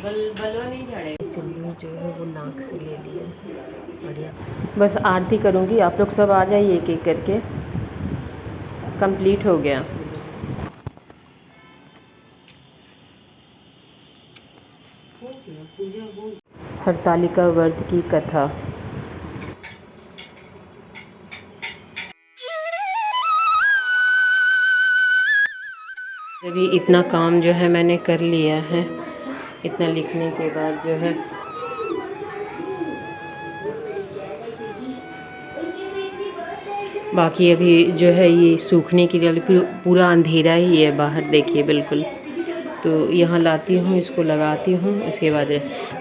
बलवा नहीं झाड़े। सिंदूर जो है वो नाक से ले लिया बढ़िया। बस आरती करूँगी, आप लोग सब आ जाइए एक एक करके। कंप्लीट हो गया। हरतालिका व्रत की कथा। अभी इतना काम जो है मैंने कर लिया है, इतना लिखने के बाद जो है बाकी अभी जो है ये सूखने के लिए पूरा अंधेरा ही है बाहर, देखिए बिल्कुल। तो यहाँ लाती हूँ, इसको लगाती हूँ, इसके बाद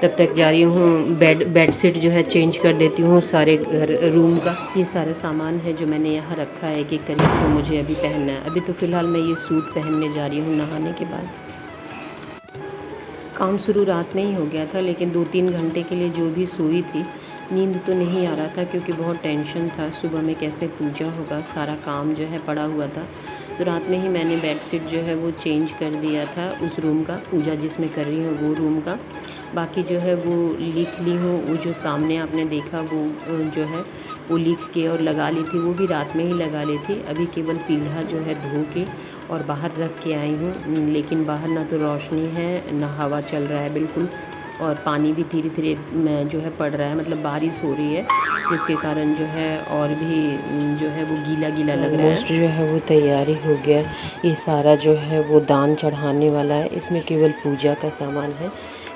तब तक जा रही हूँ बेडशीट जो है चेंज कर देती हूँ सारे घर रूम का। ये सारा सामान है जो मैंने यहाँ रखा है एक करके, तो मुझे अभी पहनना है। अभी तो फ़िलहाल मैं ये सूट पहनने जा रही हूँ नहाने के बाद। काम शुरू रात में ही हो गया था, लेकिन 2-3 घंटे के लिए जो भी सोई थी, नींद तो नहीं आ रहा था क्योंकि बहुत टेंशन था सुबह में कैसे पूजा होगा, सारा काम जो है पड़ा हुआ था। तो रात में ही मैंने बेडशीट जो है वो चेंज कर दिया था उस रूम का, पूजा जिसमें कर रही हूँ वो रूम का। बाकी जो है वो लिख ली हूँ, वो जो सामने आपने देखा वो जो है वो लिख के और लगा ली थी, वो भी रात में ही लगा ली थी। अभी केवल पीढ़ा जो है धो के और बाहर रख के आई हूँ, लेकिन बाहर ना तो रोशनी है ना हवा चल रहा है बिल्कुल, और पानी भी धीरे धीरे जो है पड़ रहा है, मतलब बारिश हो रही है, जिसके कारण जो है और भी जो है वो गीला गीला लग रहा है। मोस्ट जो है वो तैयारी हो गया। ये सारा जो है वो दान चढ़ाने वाला है, इसमें केवल पूजा का सामान है।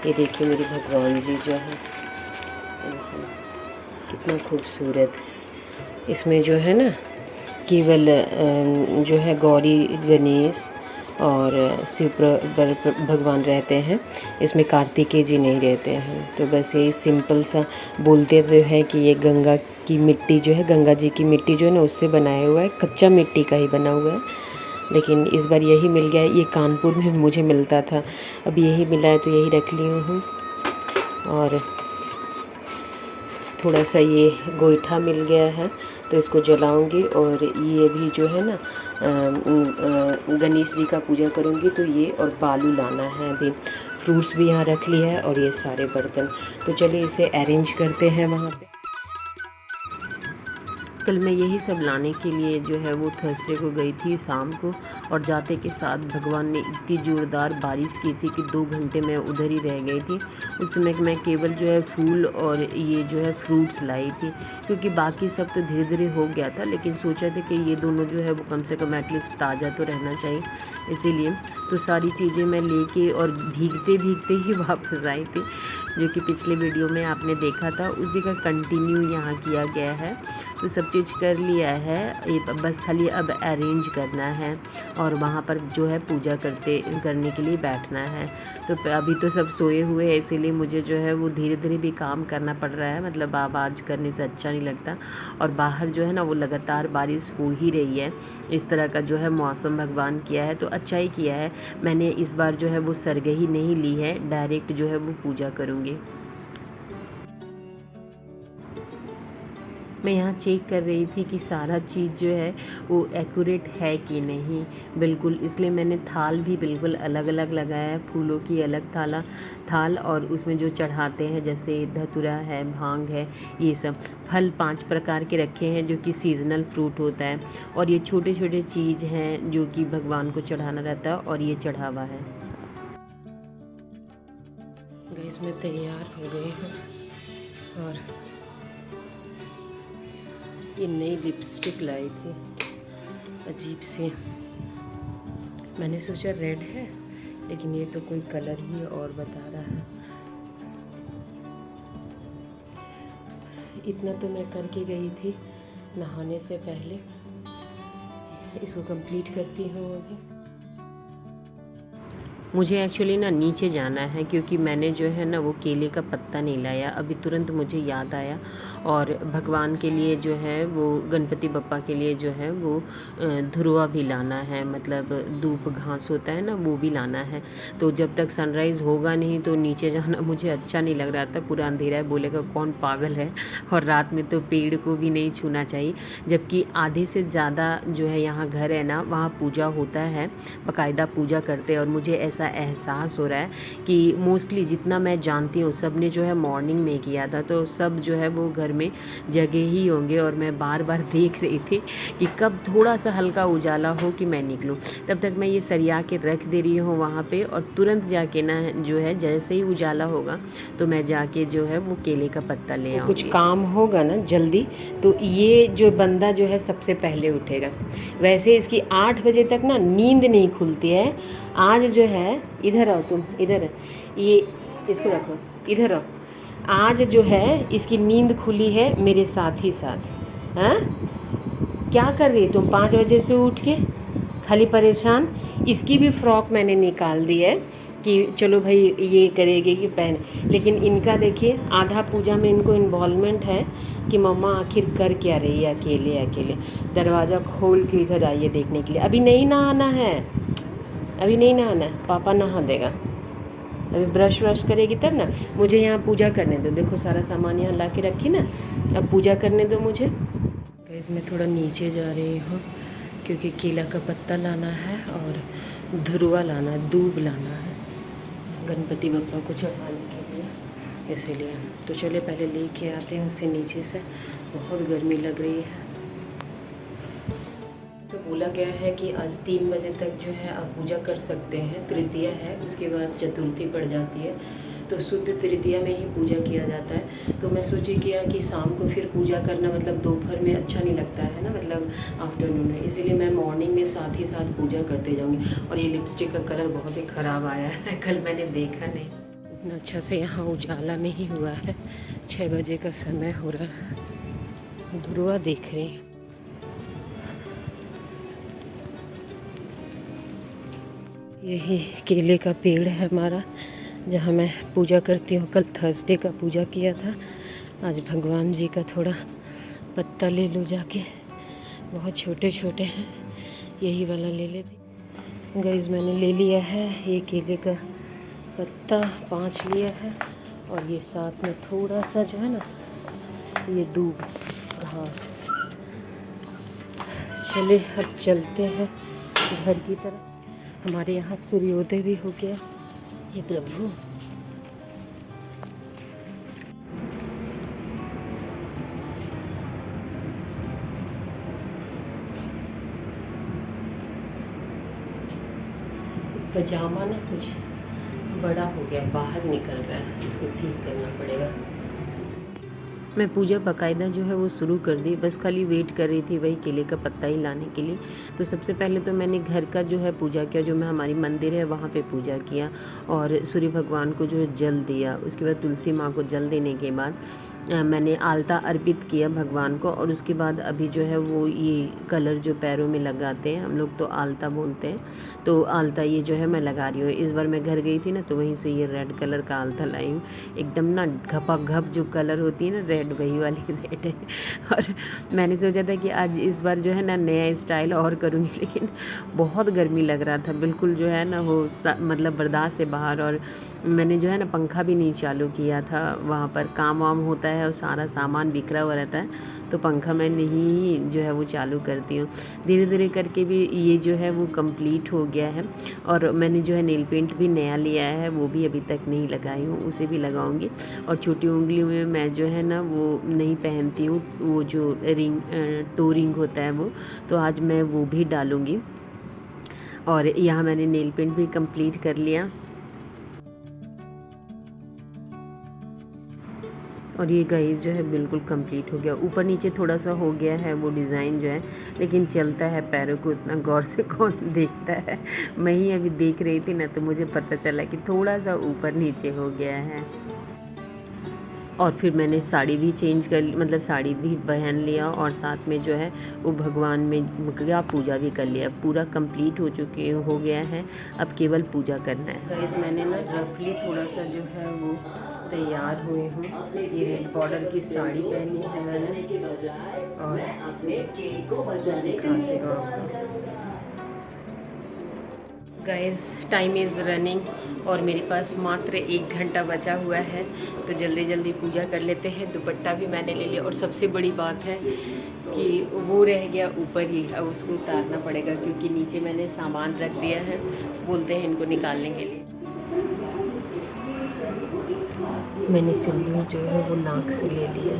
ये देखिए मेरे भगवान जी जो है कितना खूबसूरत। इसमें जो है ना केवल जो है गौरी गणेश और शिव भगवान रहते हैं, इसमें कार्तिकेय जी नहीं रहते हैं। तो बस यही सिंपल सा बोलते तो है कि ये गंगा की मिट्टी जो है, गंगा जी की मिट्टी जो है ना उससे बनाया हुआ है, कच्चा मिट्टी का ही बना हुआ है। लेकिन इस बार यही मिल गया है, ये कानपुर में मुझे मिलता था, अब यही मिला है तो यही रख ली हूँ। और थोड़ा सा ये गोईठा मिल गया है तो इसको जलाऊंगी। और ये भी जो है ना गणेश जी का पूजा करूंगी, तो ये और बालू लाना है। अभी फ्रूट्स भी यहाँ रख लिया है और ये सारे बर्तन। तो चलिए इसे अरेंज करते हैं वहाँ पे। कल मैं यही सब लाने के लिए जो है वो थर्सडे को गई थी शाम को, और जाते के साथ भगवान ने इतनी ज़ोरदार बारिश की थी कि 2 घंटे मैं उधर ही रह गई थी। उस समय मैं केवल जो है फूल और ये जो है फ्रूट्स लाई थी, क्योंकि बाकी सब तो धीरे धीरे हो गया था, लेकिन सोचा था कि ये दोनों जो है वो कम से कम एटलीस्ट ताज़ा तो रहना चाहिए, इसीलिए तो सारी चीज़ें मैं लेके और भीगते भीगते ही वापस आई थी। जो कि पिछले वीडियो में आपने देखा था, उसी का कंटिन्यू यहाँ किया गया है। तो सब चीज़ कर लिया है, ये बस खाली अब अरेंज करना है और वहाँ पर जो है पूजा करने के लिए बैठना है। तो अभी तो सब सोए हुए हैं, इसीलिए मुझे जो है वो धीरे धीरे भी काम करना पड़ रहा है, मतलब आवाज़ करने से अच्छा नहीं लगता। और बाहर जो है ना वो लगातार बारिश हो ही रही है, इस तरह का जो है मौसम भगवान किया है, तो अच्छा ही किया है। मैंने इस बार जो है वो सरगही नहीं ली है, डायरेक्ट जो है वो पूजा करूँगी। मैं यहाँ चेक कर रही थी कि सारा चीज़ जो है वो एक्यूरेट है कि नहीं, बिल्कुल, इसलिए मैंने थाल भी बिल्कुल अलग अलग लगाया है, फूलों की अलग थाल और उसमें जो चढ़ाते हैं जैसे धतूरा है, भांग है, ये सब फल 5 प्रकार के रखे हैं जो कि सीजनल फ्रूट होता है, और ये छोटे छोटे चीज़ हैं जो कि भगवान को चढ़ाना रहता है, और ये चढ़ावा है। गैस में तैयार हो गए हैं, और ये नई लिपस्टिक लाई थी अजीब सी, मैंने सोचा रेड है, लेकिन ये तो कोई कलर ही और बता रहा है। इतना तो मैं करके गई थी नहाने से पहले, इसको कंप्लीट करती हूँ अभी। मुझे एक्चुअली ना नीचे जाना है, क्योंकि मैंने जो है ना वो केले का पत्ता नहीं लाया, अभी तुरंत मुझे याद आया। और भगवान के लिए जो है वो गणपति बप्पा के लिए जो है वो धुरवा भी लाना है, मतलब धूप घास होता है ना वो भी लाना है। तो जब तक सनराइज़ होगा नहीं तो नीचे जाना मुझे अच्छा नहीं लग रहा था, पूरा अंधेरा है, बोलेगा कौन पागल है, और रात में तो पेड़ को भी नहीं छूना चाहिए। जबकि आधे से ज़्यादा जो है यहाँ घर है ना वहाँ पूजा होता है, बाकायदा पूजा करते हैं, और मुझे ऐसा सा एहसास हो रहा है कि मोस्टली जितना मैं जानती हूँ सब ने जो है मॉर्निंग में किया था, तो सब जो है वो घर में जगे ही होंगे। और मैं बार बार देख रही थी कि कब थोड़ा सा हल्का उजाला हो कि मैं निकलूँ। तब तक मैं ये सरिया के रख दे रही हूँ वहाँ पे, और तुरंत जाके ना जो है जैसे ही उजाला होगा तो मैं जाके जो है वो केले का पत्ता ले आऊँगी। कुछ काम होगा ना जल्दी तो ये जो बंदा जो है सबसे पहले उठेगा। वैसे इसकी 8 बजे तक ना नींद नहीं खुलती है। आज जो है, इधर आओ तुम, इधर, ये इसको रखो, इधर आओ। आज जो है इसकी नींद खुली है मेरे साथ ही साथ। हाँ, क्या कर रही है तुम 5 बजे से उठ के खाली परेशान। इसकी भी फ्रॉक मैंने निकाल दी है कि चलो भाई ये करेगी कि पहन, लेकिन इनका देखिए आधा पूजा में इनको इन्वॉल्वमेंट है कि मम्मा आखिर कर क्या रही है अकेले अकेले। दरवाज़ा खोल के इधर आइए देखने के लिए। अभी नहीं नहाना है, अभी नहीं नहाना है, पापा नहा देगा। अभी ब्रश व्रश करेगी तब ना। मुझे यहाँ पूजा करने दो, देखो सारा सामान यहाँ ला के रखी ना, अब पूजा करने दो मुझे। गाइस मैं थोड़ा नीचे जा रही हूँ क्योंकि केला का पत्ता लाना है और धुरुआ लाना है, दूब लाना है गणपति बप्पा को चढ़ाने के लिए, इसीलिए। तो चले पहले लेके आते हैं उसे नीचे से, बहुत गर्मी लग रही है। तो बोला गया है कि आज 3 बजे तक जो है आप पूजा कर सकते हैं। तृतीया है, उसके बाद चतुर्थी पड़ जाती है, तो शुद्ध तृतीया में ही पूजा किया जाता है। तो मैं सोची किया कि शाम को फिर पूजा करना मतलब दोपहर में अच्छा नहीं लगता है ना, मतलब आफ्टरनून में, इसीलिए मैं मॉर्निंग में साथ ही साथ पूजा करते जाऊंगी। और ये लिपस्टिक का कलर बहुत ही ख़राब आया है, कल मैंने देखा नहीं, इतना अच्छा से यहाँ उजाला नहीं हुआ है। 6 बजे का समय हो रहा है। धुरुआ देख रही हैं, यही केले का पेड़ है हमारा जहाँ मैं पूजा करती हूँ। कल थर्सडे का पूजा किया था, आज भगवान जी का थोड़ा पत्ता ले लो जाके, बहुत छोटे छोटे हैं, यही वाला ले लेती। गाइस मैंने ले लिया है ये केले का पत्ता 5 लिया है, और ये साथ में थोड़ा सा जो है ना ये दूब घास। चले अब चलते हैं घर की तरफ। हमारे यहाँ सूर्योदय भी हो गया। ये प्रभु, पजामा ना कुछ बड़ा हो गया, बाहर निकल रहा है, इसको ठीक करना पड़ेगा। मैं पूजा बाकायदा जो है वो शुरू कर दी, बस खाली वेट कर रही थी वही केले का पत्ता ही लाने के लिए। तो सबसे पहले तो मैंने घर का जो है पूजा किया, जो मैं हमारी मंदिर है वहाँ पे पूजा किया, और सूर्य भगवान को जो जल दिया। उसके बाद तुलसी माँ को जल देने के बाद मैंने आलता अर्पित किया भगवान को, और उसके बाद अभी जो है वो ये कलर जो पैरों में लगाते हैं हम लोग तो आलता बोलते हैं, तो आलता ये जो है मैं लगा रही हूँ। इस बार मैं घर गई थी ना तो वहीं से ये रेड कलर का आलता लाई हूँ, एकदम ना घपाघप जो कलर होती है ना रेड, वही वाली रेड है। और मैंने सोचा था कि आज इस बार जो है ना नया स्टाइल और करूँगी, लेकिन बहुत गर्मी लग रहा था, बिल्कुल जो है ना वो मतलब बर्दाश्त से बाहर। और मैंने जो है ना पंखा भी नहीं चालू किया था, वहाँ पर काम वाम होता है और सारा सामान बिखरा हुआ रहता है, तो पंखा मैं नहीं जो है वो चालू करती हूँ। धीरे धीरे करके भी ये जो है वो कंप्लीट हो गया है। और मैंने जो है नेल पेंट भी नया लिया है, वो भी अभी तक नहीं लगाई हूँ, उसे भी लगाऊंगी। और छोटी उंगलियों में मैं जो है ना वो नहीं पहनती हूँ, वो जो रिंग टो रिंग होता है वो, तो आज मैं वो भी डालूँगी। और यहाँ मैंने नेल पेंट भी कंप्लीट कर लिया। और ये गाइस जो है बिल्कुल कंप्लीट हो गया, ऊपर नीचे थोड़ा सा हो गया है वो डिज़ाइन जो है, लेकिन चलता है। पैरों को उतना गौर से कौन देखता है, मैं ही अभी देख रही थी ना तो मुझे पता चला कि थोड़ा सा ऊपर नीचे हो गया है। और फिर मैंने साड़ी भी चेंज कर ली, मतलब साड़ी भी पहन लिया, और साथ में जो है वो भगवान में क्या पूजा भी कर लिया। पूरा कंप्लीट हो गया है, अब केवल पूजा करना है। गाइस मैंने ना रफली थोड़ा सा जो है वो तैयार हुए हूँ। ये रेड बॉर्डर की साड़ी पहनी है मैंने, और दिखाती हूँ आपको। गाइस टाइम इज़ रनिंग और मेरे पास मात्र 1 घंटा बचा हुआ है, तो जल्दी जल्दी पूजा कर लेते हैं। दुपट्टा भी मैंने ले लिया और सबसे बड़ी बात है कि वो रह गया ऊपर ही, अब उसको उतारना पड़ेगा क्योंकि नीचे मैंने सामान रख दिया है, बोलते हैं इनको निकालने के लिए। मैंने सिंदूर जो है वो नाक से ले लिया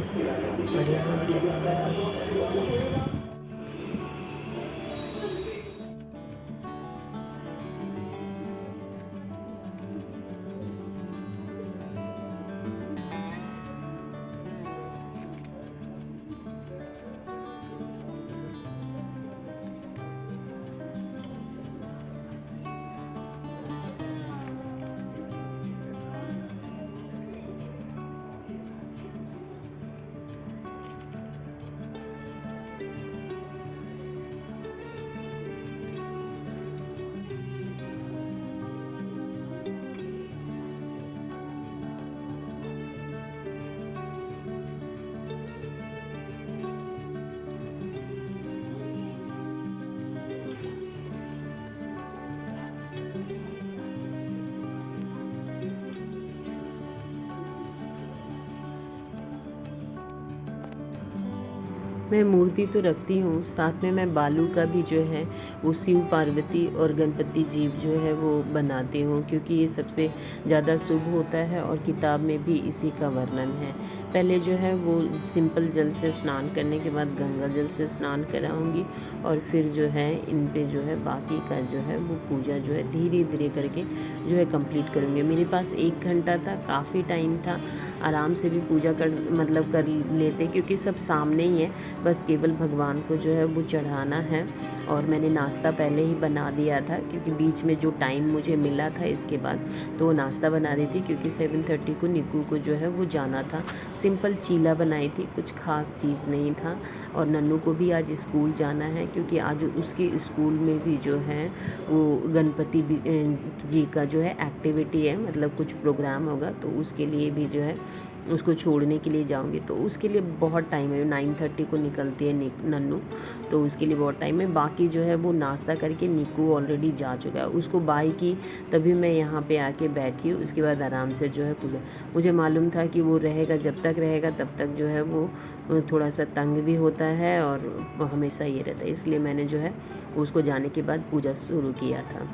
और यहाँ भी लगा हुआ है। मैं मूर्ति तो रखती हूँ, साथ में मैं बालू का भी जो है वो शिव पार्वती और गणपति जी जो है वो बनाती हूँ, क्योंकि ये सबसे ज़्यादा शुभ होता है और किताब में भी इसी का वर्णन है। पहले जो है वो सिंपल जल से स्नान करने के बाद गंगा जल से स्नान कराऊंगी और फिर जो है इन पे जो है बाकी का जो है वो पूजा जो है धीरे धीरे करके जो है कंप्लीट करूँगी। मेरे पास 1 घंटा था, काफ़ी टाइम था, आराम से भी पूजा कर लेते क्योंकि सब सामने ही है, बस केवल भगवान को जो है वो चढ़ाना है। और मैंने नाश्ता पहले ही बना दिया था क्योंकि बीच में जो टाइम मुझे मिला था इसके बाद तो वो नाश्ता बना दी थी, क्योंकि 7:30 को निक्कू को जो है वो जाना था। सिंपल चीला बनाई थी, कुछ ख़ास चीज़ नहीं था। और नन्नू को भी आज स्कूल जाना है क्योंकि आज उसके स्कूल में भी जो है वो गणपति जी का जो है एक्टिविटी है, मतलब कुछ प्रोग्राम होगा, तो उसके लिए भी जो है उसको छोड़ने के लिए जाऊंगी। तो उसके लिए बहुत टाइम है, 9:30 को निकलती है नन्नू, तो उसके लिए बहुत टाइम है। बाकी जो है वो नाश्ता करके निक्कू ऑलरेडी जा चुका है, उसको बाय की तभी मैं यहाँ पे आके बैठी हूँ। उसके बाद आराम से जो है पूजा, मुझे मालूम था कि वो रहेगा, जब तक रहेगा तब तक जो है वो थोड़ा सा तंग भी होता है और हमेशा ये रहता है, इसलिए मैंने जो है उसको जाने के बाद पूजा शुरू किया था।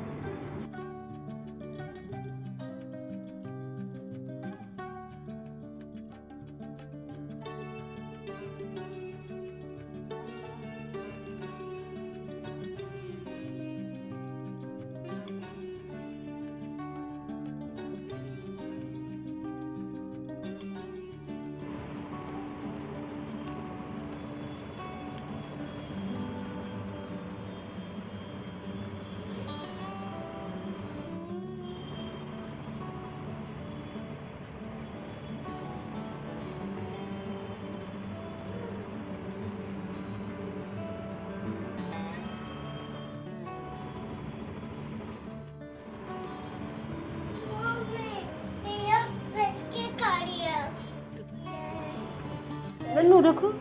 नन्नू रखो,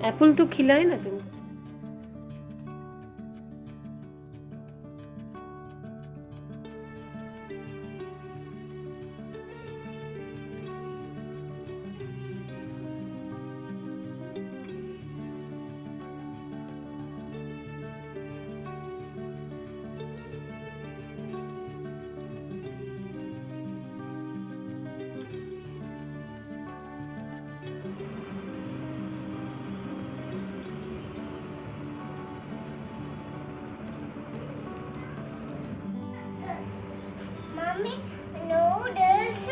एप्पल तो खिलाए ना तुम। Mommy, noodles.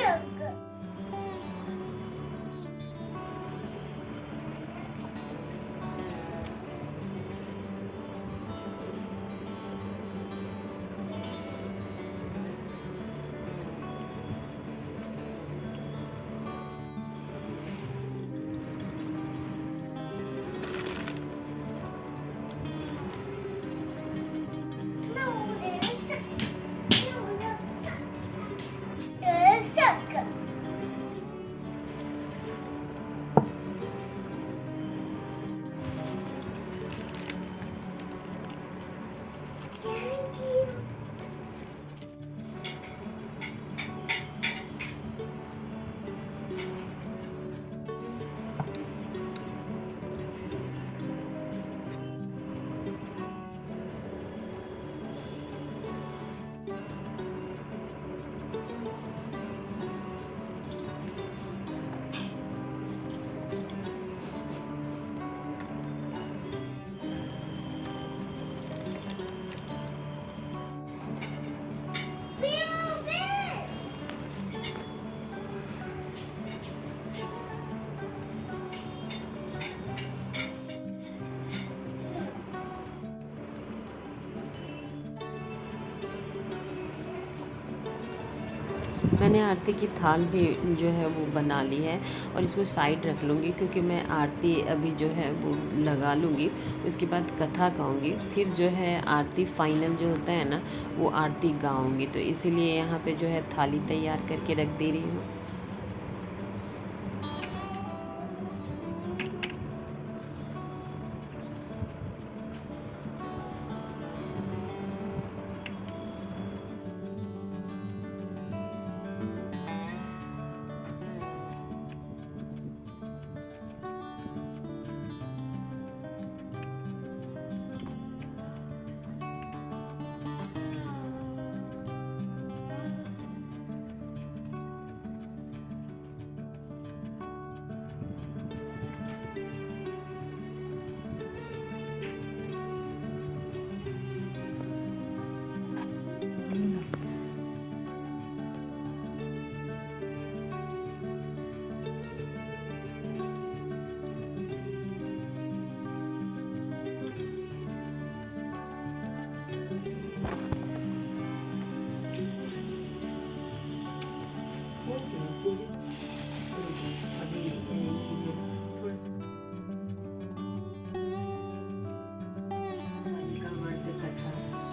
मैंने आरती की थाल भी जो है वो बना ली है और इसको साइड रख लूँगी, क्योंकि मैं आरती अभी जो है वो लगा लूँगी, उसके बाद कथा गाऊँगी, फिर जो है आरती फाइनल जो होता है ना वो आरती गाऊँगी। तो इसीलिए यहाँ पे जो है थाली तैयार करके रख दे रही हूँ।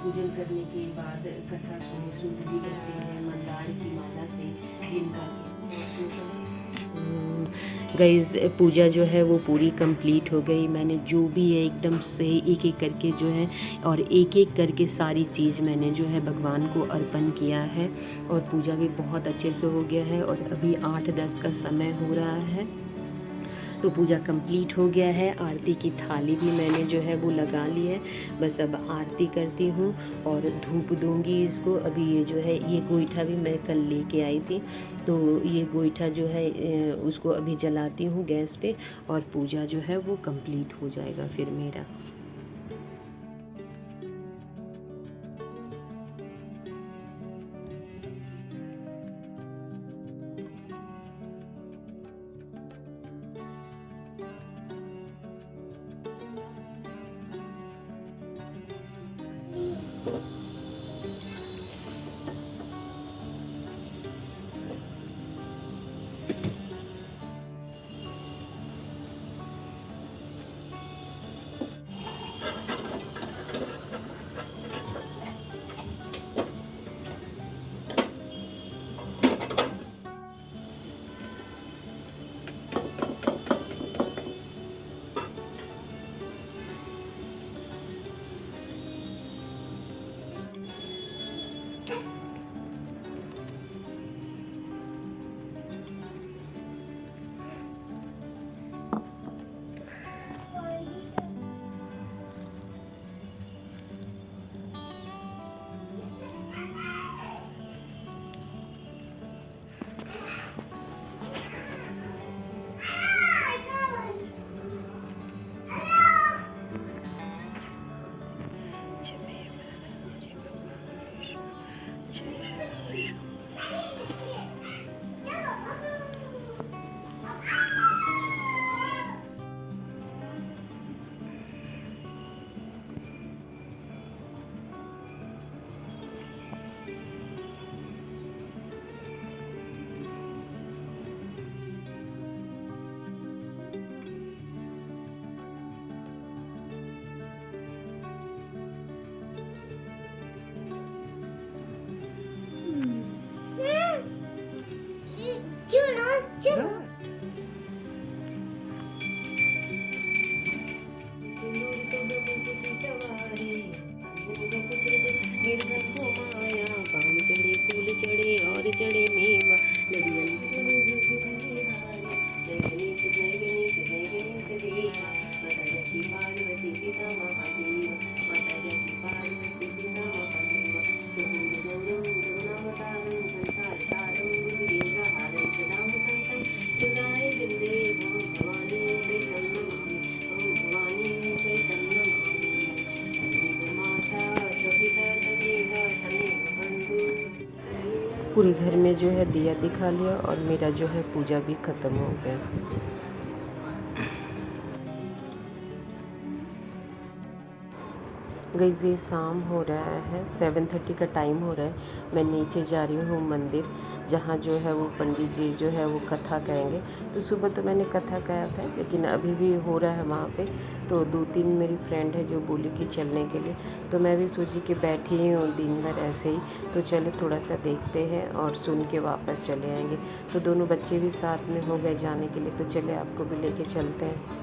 पूजन करने के बाद कथा शुद्ध भी करते हैं मंदार की माला से, जिनका गाइस पूजा जो है वो पूरी कंप्लीट हो गई। मैंने जो भी है एकदम से एक एक करके जो है और एक एक करके सारी चीज़ मैंने जो है भगवान को अर्पण किया है और पूजा भी बहुत अच्छे से हो गया है। और अभी 8-10 का समय हो रहा है तो पूजा कंप्लीट हो गया है। आरती की थाली भी मैंने जो है वो लगा ली है, बस अब आरती करती हूँ और धूप दूंगी इसको। अभी ये जो है ये गोईठा भी मैं कल लेके आई थी, तो ये गोईठा जो है उसको अभी जलाती हूँ गैस पे और पूजा जो है वो कंप्लीट हो जाएगा फिर मेरा। पूरे घर में जो है दिया दिखा लिया और मेरा जो है पूजा भी ख़त्म हो गया। गाइस ये शाम हो रहा है, 7:30 का टाइम हो रहा है। मैं नीचे जा रही हूँ मंदिर, जहाँ जो है वो पंडित जी जो है वो कथा कहेंगे। तो सुबह तो मैंने कथा कहा था, लेकिन अभी भी हो रहा है वहाँ पे। तो 2-3 मेरी फ्रेंड है जो बोली कि चलने के लिए, तो मैं भी सोची कि बैठी ही हूँ दिन भर ऐसे ही, तो चले थोड़ा सा देखते हैं और सुन के वापस चले आएंगे। तो दोनों बच्चे भी साथ में हो गए जाने के लिए, तो चले आपको भी लेके चलते हैं।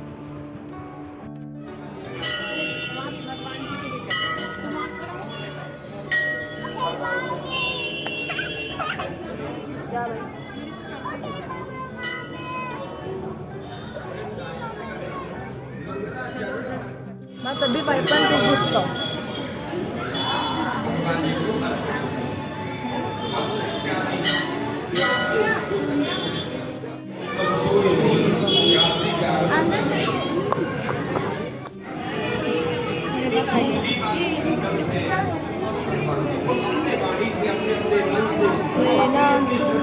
Mas tapi Paipan ribut toh.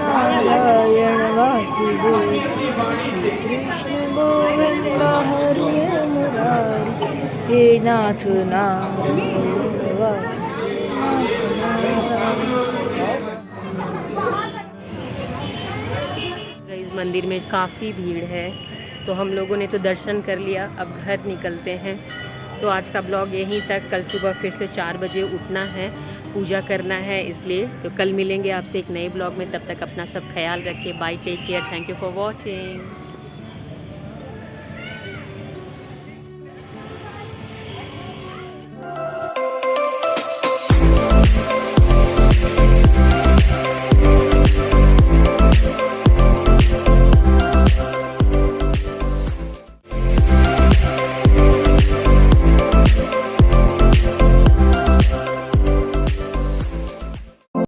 Narayan Vasudev Krishna Govind हरे मुरारी हे नाथ नारायण इस मंदिर में काफ़ी भीड़ है, तो हम लोगों ने तो दर्शन कर लिया, अब घर निकलते हैं। तो आज का ब्लॉग यहीं तक। कल सुबह फिर से 4 बजे उठना है, पूजा करना है, इसलिए तो कल मिलेंगे आपसे एक नए ब्लॉग में। तब तक अपना सब ख्याल रखिए। Bye, take care, thank you for watching.